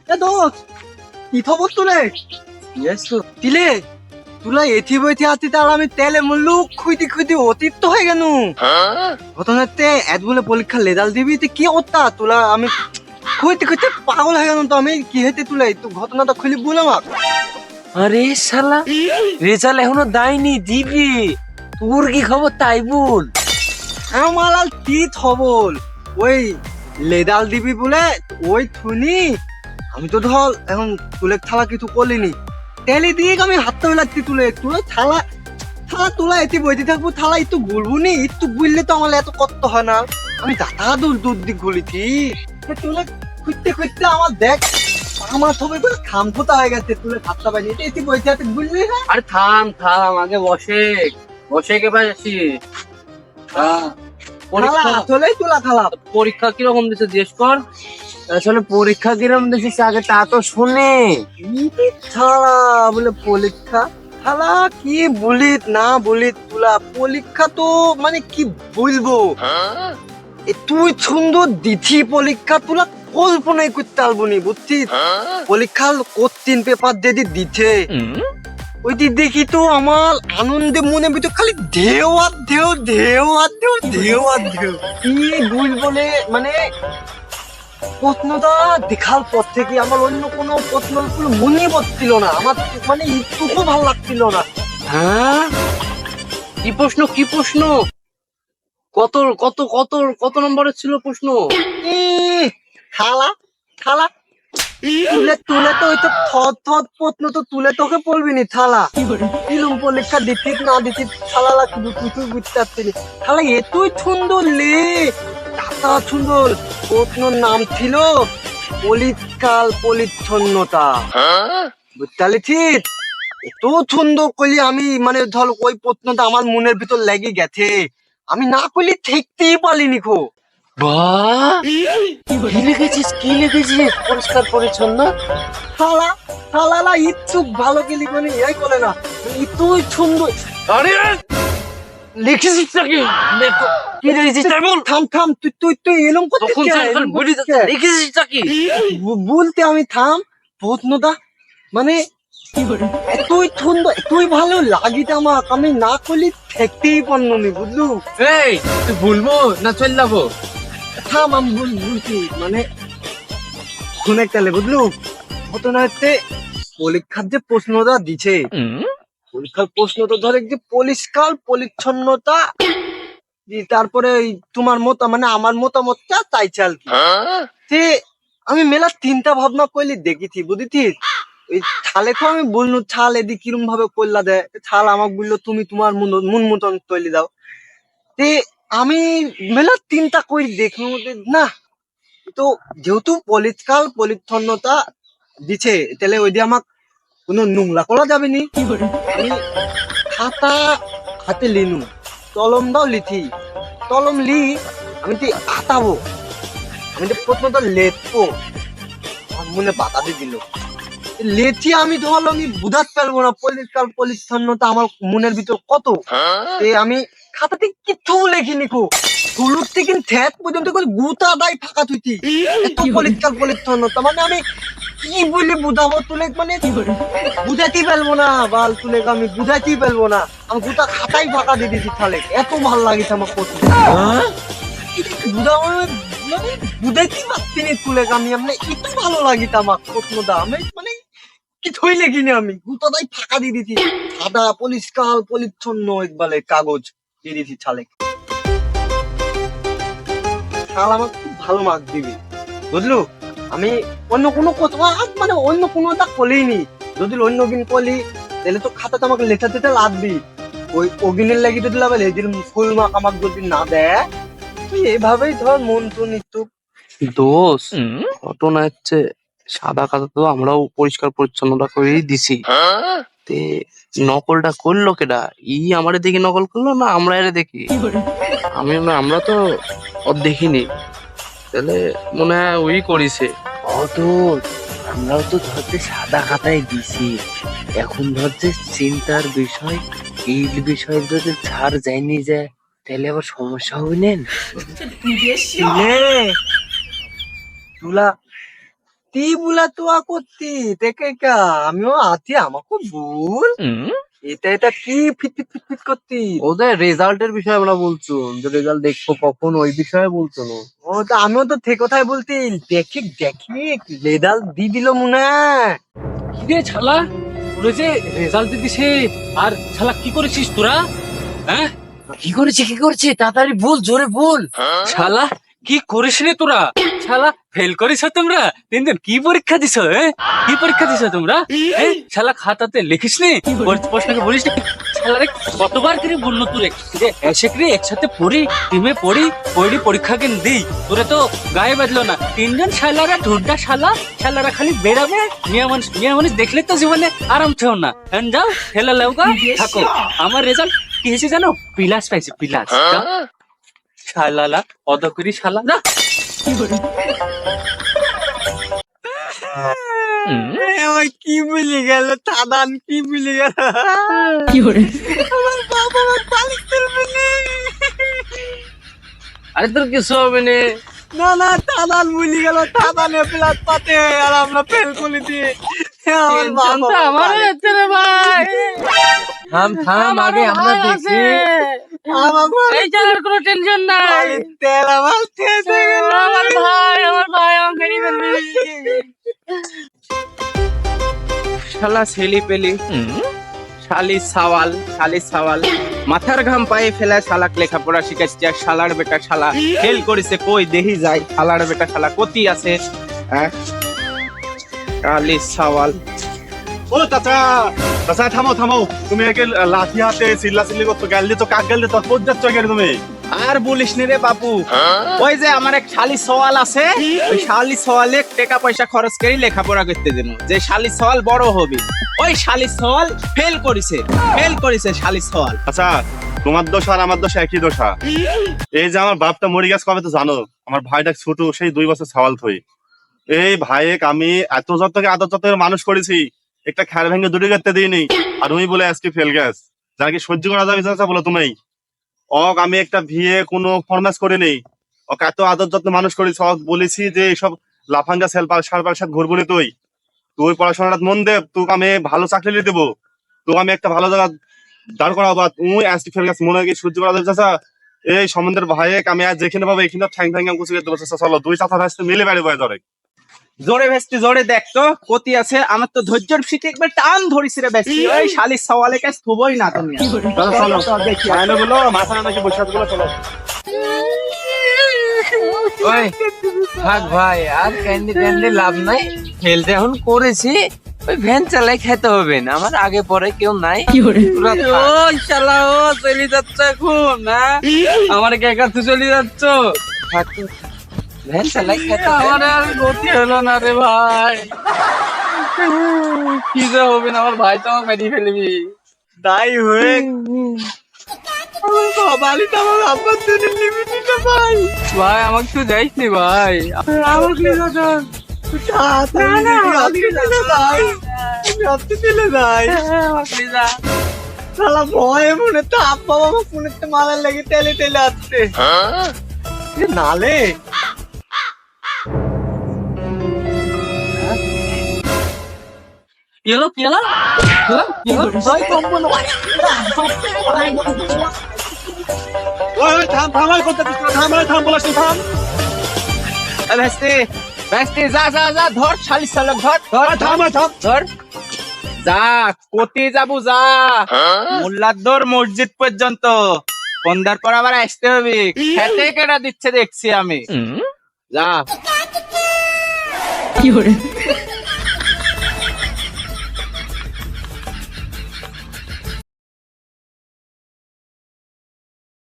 দোস্ত কি খবর তোরে? তিলে তুলা এথি বইতে আতি তার আমি তেলে মূল্য খুঁইতে খুঁইতে অতিরিক্ত হয়ে গেল। ঘটনাতে এত বলে পরীক্ষা রেজাল্ট দিবি তুই কি করতা তুলা আমি খুঁইতে খুঁইতে পাগল হয়ে গেল। তো আমি কি হইতে তুলা একটু ঘটনাটা খুলি বল আমাক। আরে শালা, রেজাল্ট এখনো দেয়নি, দিবি। তোর কি খবর তাই বল। আমার আর কি খবর, ওই লেদাল দিবি বলে ওই থুনি আমি তো ধর এখন তুলে থালা কিছু করলিনি তেলে দিয়ে আমি হাতটা লাগছি তুলে তুলে থালা থালা তোলা এটি বইতে থাকবো থালা একটু গুলবো নি একটু গুললে তো আমার এত কষ্ট হয় না। আমি দাদা দূর দূর দিক গুলিছি তুলে খুঁজতে খুঁজতে আমার দেখ আমার সবাই করে খাম খোতা হয়ে গেছে তুলে হাতটা বানিয়ে এটা এটি বইতে হাতে গুললি না। আরে থাম থাম, আগে বসে বসে কে পাচ্ছিস? আসলেই তোলা খারাপ। পরীক্ষা কিরকম দিছে জিজ্ঞেস কর। আসলে পরীক্ষা কিরকম দিছিস আগে তা তো শুনে। ছাড়া বলে পরীক্ষা শালা কি বলি না বলি তুলা পরীক্ষা তো মানে কি বলবো তুই সুন্দর দিছি পরীক্ষা তুলা কল্পনাই করতে পারবো নি বুঝছিস। পরীক্ষার কোশ্চিন পেপার যদি দিছে ওই দিক দেখি তো আমার আনন্দে মনে ভিতর খালি ঢেউ আর ঢেউ ঢেউ আর ঢেউ ঢেউ আর ঢেউ কি বলবো মানে প্রশ্নটা দেখার পর থেকে আমার অন্য কোনো প্রশ্ন মনে পড়ছিল না আমার মানে একটুকু ভালো লাগছিল না। হ্যাঁ, কি প্রশ্ন কি প্রশ্ন? কত কত কত কত নম্বরের ছিল প্রশ্ন? থালা থালা তুলে তুলে তো ওই তো থর থর প্রশ্ন তো তুলে তোকে পড়বি নি থালা কিরম পরীক্ষা দিতি না দিতি থালা লাগবে কিছুই বুঝতে পারছি না। থালা এতই সুন্দর লে টাকা সুন্দর প্রশ্নর নাম ছিল পরিষ্কার পরিচ্ছন্নতা বুঝতে পারছিস। এত সুন্দর করলি আমি মানে ধর ওই প্রশ্নটা আমার মনের ভিতর লেগে গেছে আমি না করলে থাকতেই পারিনি খো। বাহ, কি লিখেছিস কি লিখেছিস? পরিষ্কার পরিচ্ছন্ন। থালা থালা না ইচ্ছুক ভালো কে লিখবি এই করে না এতই সুন্দর। আরে লিখেছিস নাকি? দেখো কি লিখেছিস তাই বল। থাম থাম তুই তুই তুই এলম তখন বলি লিখেছিস নাকি? বলতে আমি থাম প্রশ্নটা মানে এতই সুন্দর এতই ভালো লাগিতে আমার আমি না করলে থাকতেই পারলো নি বুঝলু। এই তুই বলবো না চল যাবো? থাম আমি বলছি মানে কোন একটা বুঝলু ঘটনা হচ্ছে পরীক্ষার যে প্রশ্নটা দিছে পরীক্ষার প্রশ্ন তো ধরে যে পরিষ্কার পরিচ্ছন্নতা তারপরে তোমার মত মানে আমার মতামতটা তাই চাল কি যে আমি মেলা চিন্তা ভাবনা করলে দেখেছি বুঝেছিস। ওই ছালেকে আমি বললু ছাল এদি কিরম ভাবে করলা দেয় ছাল আমাকে বললো তুমি তোমার মন মতন তৈরি দাও তে আমি মেলা চিন্তা করি দেখলাম না তো যেহেতু পরিষ্কার পরিচ্ছন্নতা দিছে তাহলে ওই দিয়ে আমাকে কোনো নোংরা করা যাবে নি। আমি খাতা হাতে লিনু কলম দাও লিথি কলম লি আমি তুই আতাবো আমি তো প্রথমত লেখবো আমার মনে বাধা দিয়ে দিল লেথি আমি ধরলো আমি বুঝাতে পারবো না পরিষ্কার পরিচ্ছন্নতা আমার মনের ভিতর কত আমি খাতাতে কিচ্ছু লেখিনি কো হলুদ থেকে ঠেট পর্যন্ত গুতা দায় ফাঁকা তুইতি এত পরিষ্কার পরিচ্ছন্নতা মানে আমি কি বলি বুঝাবো তুলে মানে বুঝাতেই পারবো না বাল তুলে আমি বুঝাতেই পারবো না আমি গোটা খাতাই ফাঁকা দিয়ে দিচ্ছি তাহলে এত ভালো লাগিছে আমার প্রশ্ন বুঝাবো মানে বুঝাইতেই পারছি না তুলে আমি মানে একটু ভালো লাগিছে আমার প্রশ্নটা আমি মানে কিছুই লেখিনি আমি গোটাটাই ফাঁকা দিয়ে দিচ্ছি সাদা পরিষ্কার পরিচ্ছন্ন একবারে কাগজ দিয়ে দিচ্ছি ছালে শাল আমার খুব ভালো মার্ক দিবি বুঝলু। আমি অন্য কোনো কথা মানে অন্য কোনোটা করেই নি যদি অন্য দিন করলি তাহলে তো খাতাতে আমাকে লেখা দিতে লাগবি ওই অগিনের লাগি যদি লাগবে এদিন ফুল মাক আমাকে যদি না দেয় তুই এভাবেই ধর মন তো নিত্যু দোষ ঘটনা হচ্ছে সাদা কাদা তো আমরাও পরিষ্কার পরিচ্ছন্নতা করেই দিছি। তে নকলটা করলো কেডা? ই আমারে দেখি নকল করলো না আমরা এর দেখি? আমরা তো ওর দেখিনি, তাহলে মনে হয় ওই করিছে। অত আমরাও তো ধরতে সাদা খাতায় দিছি এখন ধরতে চিন্তার বিষয় এই বিষয় যদি ছাড় যায়নি যায় তাহলে আবার সমস্যা হবে নেন তুলা তুই বুলা তোয়া করতি দেখে কা আমিও আছি আমাকে ভুল এটা কি ফিট ফিট ফিট ফিট করতি? ওদের রেজাল্টের বিষয়ে আমরা বলছো, যে রেজাল্ট দেখবো কখন ওই বিষয়ে বলছো না। ও তো আমিও তো ঠিক কথাই বলতি। দেখি দেখি রেজাল্ট দি দিল মনে হয়। কিরে শালা, তোরে যে রেজাল্ট দিছে, আর শালা কি করেছিস তোরা? হ্যাঁ, কি করেছে তাড়াতাড়ি বল, জোরে বল। শালা কি করিস রে তোরা? শালা ফেল করিস তোমরা? 3 দিন কি পরীক্ষা দিছ? কি পরীক্ষা দিছ তোমরা? শালা খাতাতে লিখিস নি, প্রশ্নকে বলিস নি? শালা রে কতবার করে বললো তোরে যে এসে করে একসাথে পড়ি, টিমে পড়ি, পরীক্ষা কেন দিই? তোরে তো গায়ে বাজলো না। 3 জন শালারা ঢুড্ডা শালারা খালি বেড়াবে। মেয়ে মানুষ দেখলে তো জীবনে আরাম থেও না। যাও খেলা লাউগা থাকো। আমার রেজাল্ট কি হয়েছে জানো? প্লাস পাইছে, প্লাস। শালালা অত করি শালা না। আমার কি ভুলে গেল দাদান, কি ভুলে গেল? আমার বাবা আমার পালিশ তুলবে না। আরে তোর কিছু হবে না। না দাদান ভুলে গেল, দাদানে প্লাস পাতে আর আমরা ফেল করে দিয়ে আমার বাবা আমার হচ্ছে রে ভাই। থাম আগে আমরা দেখি। আমার এই চালার কোনো টেনশন নাই। তেল আমার খেতে গেল। আমার ভাই আমাকে মেরে ফেলবে। শালা ছেলি পেলি, শালি সাওয়াল মাথার ঘাম পায়ে ফেলা শালাক লেখাপড়া শিখাচ্ছে। আর শালার বেটা শালা ফেল করেছে, কই দেহি যায়। শালার বেটা শালা কতি আছে, হ্যাঁ শালি সাওয়াল। ও চাচা, থামো। তুমি একে লাঠি হাতে চিল্লাচিল্লি করতো, গাল দিত, কাক গাল দিত, কোথ যাচ্ছ এখানে তুমি? আর বলিস নি রে বাপু, ওই যে আমার এক শালি সওয়াল আছে, ওই শালি সওয়ালে টাকা পয়সা খরচ করে লেখাপড়া করতে দেবো। যে শালি সওয়াল বড় হবে, ওই শালি সওয়াল ফেল করেছে শালি সওয়াল। আচ্ছা, তোমার দোষ আর আমার দোষ একই দোষা। এই যে আমার বাপটা মরে গেছে কবে তো জানো? আমার ভাইটা ছোট, সেই 2 বছর সওয়াল থই। এই ভাইয়েক আমি এত যত্নকে আদর যত্ন করে মানুষ করেছি, একটা খেয়াল ভেঙে দুটি করতে দিইনি। আর তুমি বলে আজকে ফেল গেছ, যারা কি সহ্য করা যাবে চাচা বলো তুমি? আমি একটা বিয়ে কোনো ফরমাস করে নেই, ওকে এত আদর যত্ন মানুষ করেছি। বলেছি যে এইসব লাফাঙ্গা সালপার সাথে ঘুরবো না, তুই পড়াশোনাটা মন দে, তোকে আমি ভালো চাকরি দেবো, তোকে আমি একটা ভালো জায়গা দাঁড় করাবো। তুই আজকে ফেল গেছ, মনে হয় কি সহ্য করা যাবে চাচা? এই সম্বন্ধের ভাইয়েক আমি আজ যেখানে পাবো এখানে ঠ্যাং কুচি করতে পারছি। চলো 2 চাচা ভাই মিলে বেড়ে বয় ধরে জোরে ভেস্তি জোরে দেখ তো কতি আছে। আমার তো ধৈর্যর ফিকে একবার টান ধরিস রে ভেস্তি। ওই শালি সওয়ালে কাছে থুবই না তুমি। চলো দেখি আয়নাগুলো মাথা নাকি বসে গুলো চলো। ওই থাক ভাই, আর ক্যান্ডি লাভ নাই। ফেলতে এখন করেছি, ওই ভ্যান চালাই খেতে হবে না, আমার আগে পরে কেউ নাই। তোরা থাক। ও শালা ও চলে যাচ্ছে এখন না, আমার কে একা তুই চলে যাচ্ছ? থাক তো, ভ্যান চালাই খেতে হবে। আমার আর গতি হলো না রে ভাই। কি যে হবে না, আমার ভাই তো আমাকে মেরে ফেলবি। তাই হয়ে আমার বাবা আলি তো আমার আব্বার জন্য লিমিটিটা ভাই। ভাই আমাকে তো যাইস নি ভাই। আমার কি দাদা শালা ভয়ে মনে তো আব্বা বাবা ফোনের তো মালার লেগে টেলে আসছে নালে। ভাই কম্বল থাম বলাস থাম। ভেস্তি যা ধর শালি সালক ধর যা কোটি যাবো যা মোল্লাদর মসজিদ পর্যন্ত। সন্ধ্যার পর আবার আসতে হবে, খেতে কেটা দিচ্ছে দেখছি আমি। যা